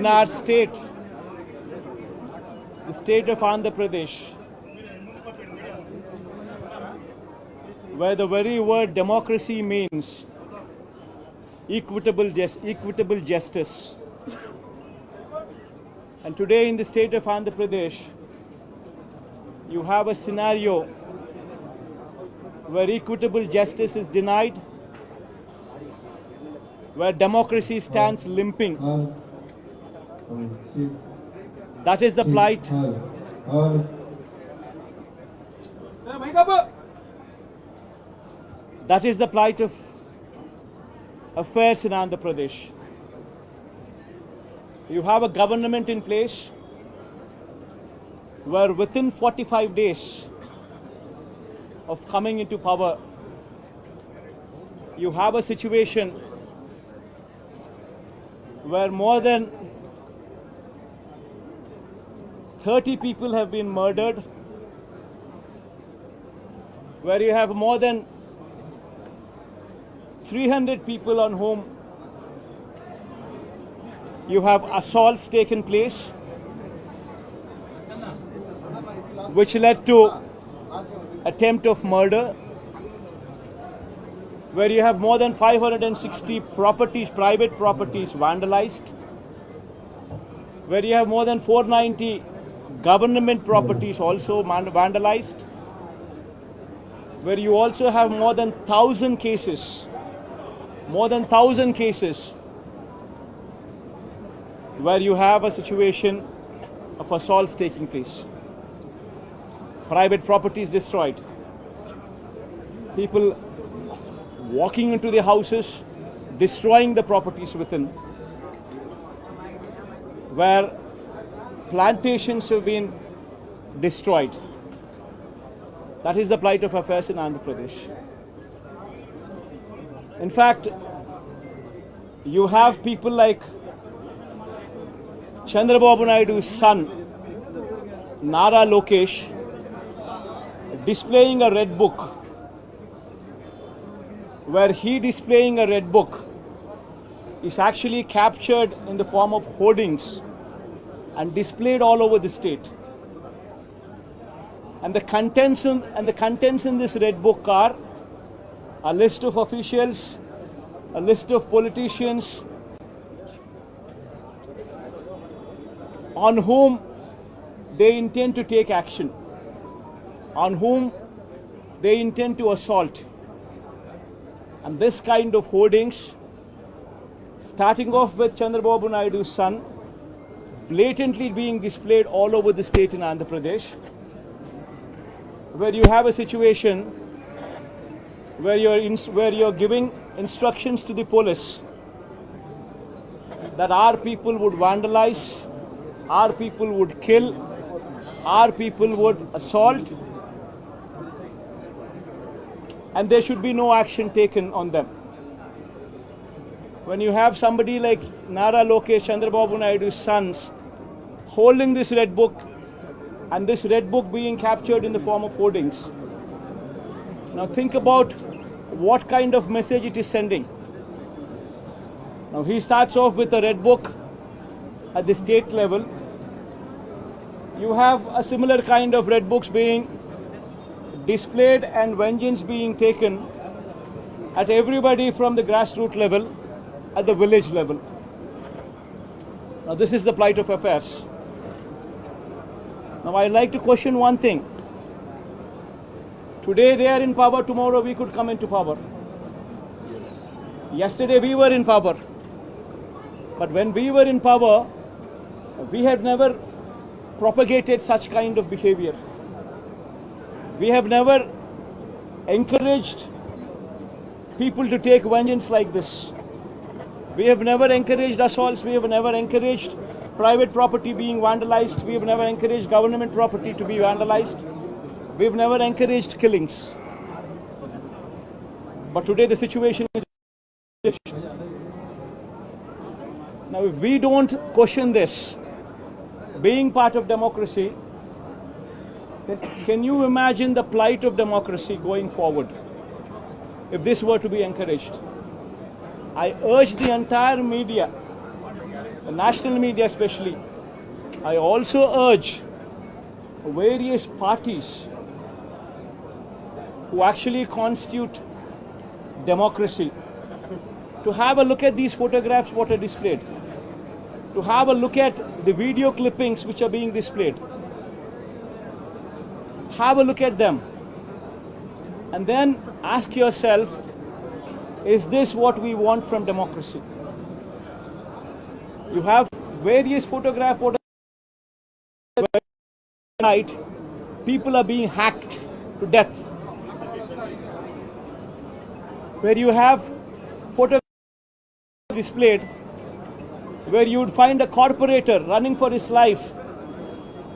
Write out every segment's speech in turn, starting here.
in our state, the state of Andhra Pradesh, where the very word democracy means equitable justice. And today in the state of Andhra Pradesh, you have a scenario where equitable justice is denied, where democracy stands limping. That is the plight. That is the plight of affairs in Andhra Pradesh. You have a government in place where within 45 days of coming into power, you have a situation where more than 30 people have been murdered, where you have more than 300 people on whom you have assaults taken place, which led to attempt of murder, where you have more than 560 properties, private properties vandalized, where you have more than 490 government properties also vandalized, where you also have more than 1,000 cases, where you have a situation of assaults taking place. Private properties destroyed. People walking into the houses, destroying the properties within. Where plantations have been destroyed. That is the plight of affairs in Andhra Pradesh. In fact, you have people like Chandrababu Naidu's son, Nara Lokesh, displaying a red book, where he displaying a red book is actually captured in the form of hoardings and displayed all over the state. And the contents in this red book are a list of officials, a list of politicians on whom they intend to take action, on whom they intend to assault. And this kind of hoardings, starting off with Chandrababu Naidu's son, blatantly being displayed all over the state in Andhra Pradesh, where you have a situation where you're giving instructions to the police that our people would vandalize, our people would kill, our people would assault, and there should be no action taken on them. When you have somebody like Nara Lokesh, Chandrababu Naidu's sons, holding this red book, and this red book being captured in the form of hoardings. Now think about what kind of message it is sending. Now he starts off with a red book at the state level. You have a similar kind of red books being displayed and vengeance being taken at everybody from the grassroots level, at the village level. Now this is the plight of affairs. Now I'd like to question one thing. Today they are in power, tomorrow we could come into power. Yesterday we were in power. But when we were in power, we had never propagated such kind of behavior. We have never encouraged people to take vengeance like this. We have never encouraged assaults. We have never encouraged private property being vandalized. We have never encouraged government property to be vandalized. We have never encouraged killings. But today the situation is different. Now if we don't question this, being part of democracy, then can you imagine the plight of democracy going forward if this were to be encouraged? I urge the entire media, the national media especially, I also urge various parties who actually constitute democracy to have a look at these photographs what are displayed, to have a look at the video clippings which are being displayed. Have a look at them and then ask yourself, is this what we want from democracy? You have various photographs where night people are being hacked to death, where you have photographs displayed where you would find a corporator running for his life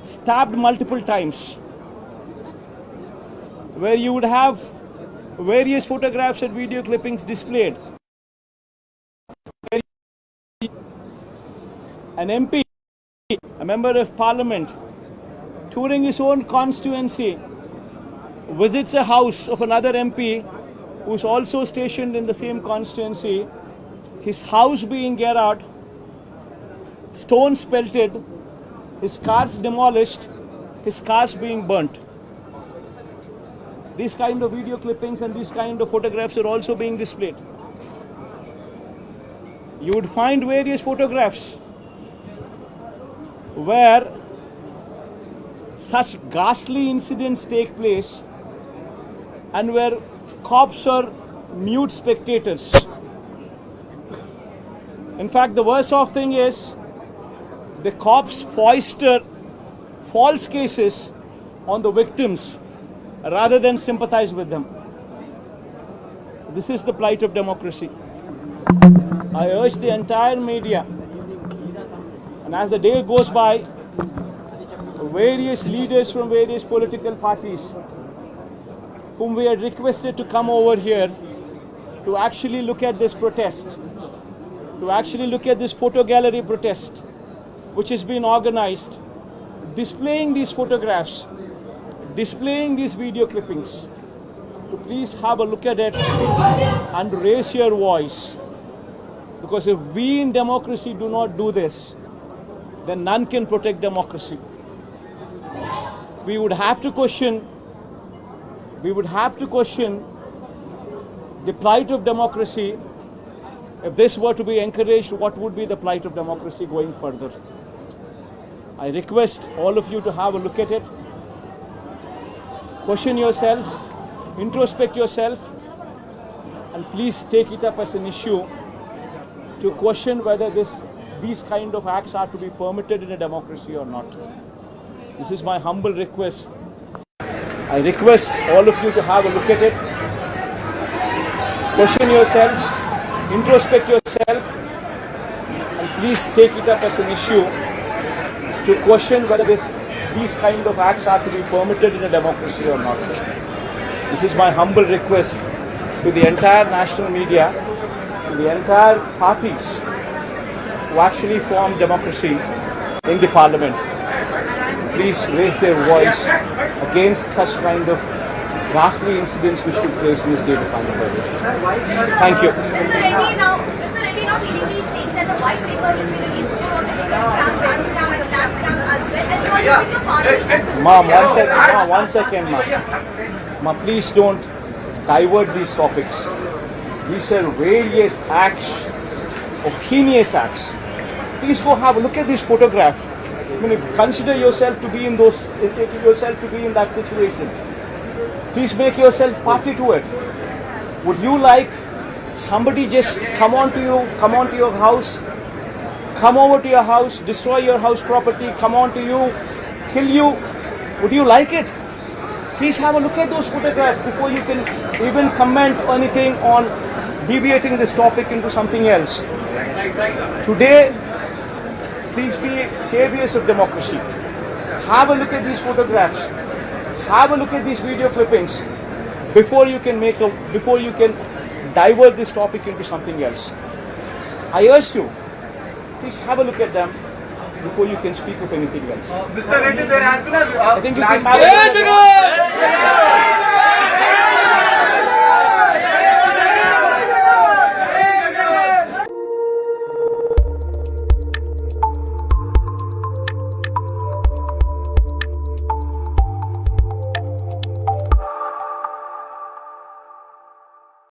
stabbed multiple times, where you would have various photographs and video clippings displayed. An MP, a member of parliament, touring his own constituency, visits a house of another MP who's also stationed in the same constituency, his house being geared out, stones pelted, his cars demolished, his cars being burnt. These kind of video clippings and these kind of photographs are also being displayed. You would find various photographs where such ghastly incidents take place and where cops are mute spectators. In fact, the worst off thing is the cops foister false cases on the victims rather than sympathize with them. This is the plight of democracy. I urge the entire media, and as the day goes by, various leaders from various political parties whom we had requested to come over here to actually look at this protest, to actually look at this photo gallery protest which has been organized, displaying these photographs, displaying these video clippings, to please have a look at it and raise your voice. Because if we in democracy do not do this, then none can protect democracy. We would have to question the plight of democracy. If this were to be encouraged, what would be the plight of democracy going further? I request all of you to have a look at it. Question yourself, introspect yourself, and please take it up as an issue to question whether these kind of acts are to be permitted in a democracy or not. This is my humble request. I request all of you to have a look at it. Question yourself, introspect yourself, and please take it up as an issue to question whether these kind of acts are to be permitted in a democracy or not. This is my humble request to the entire national media, to the entire parties who actually form democracy in the parliament. Please raise their voice against such kind of ghastly incidents which took place in the state of Andhra Pradesh. Thank you. Mr. Reddy now legally saying that the white paper will be released for the legal scam, bank scam and lab scam as well, and you are using your party. Ma'am, one second, ma'am. Ma'am, please don't divert these topics. These are various acts, of heinous acts. Please go have a look at this photograph. I mean, if you consider yourself to be in that situation, please make yourself party to it. Would you like somebody just come onto your house, come over to your house, destroy your house property, come onto you, kill you? Would you like it? Please have a look at those photographs before you can even comment anything on deviating this topic into something else. Today, please be saviors of democracy. Have a look at these photographs. Have a look at these video clippings before you can divert this topic into something else. I urge you, please have a look at them before you can speak of anything else. Mr. Reddy, there has been a I think you please have a look at them.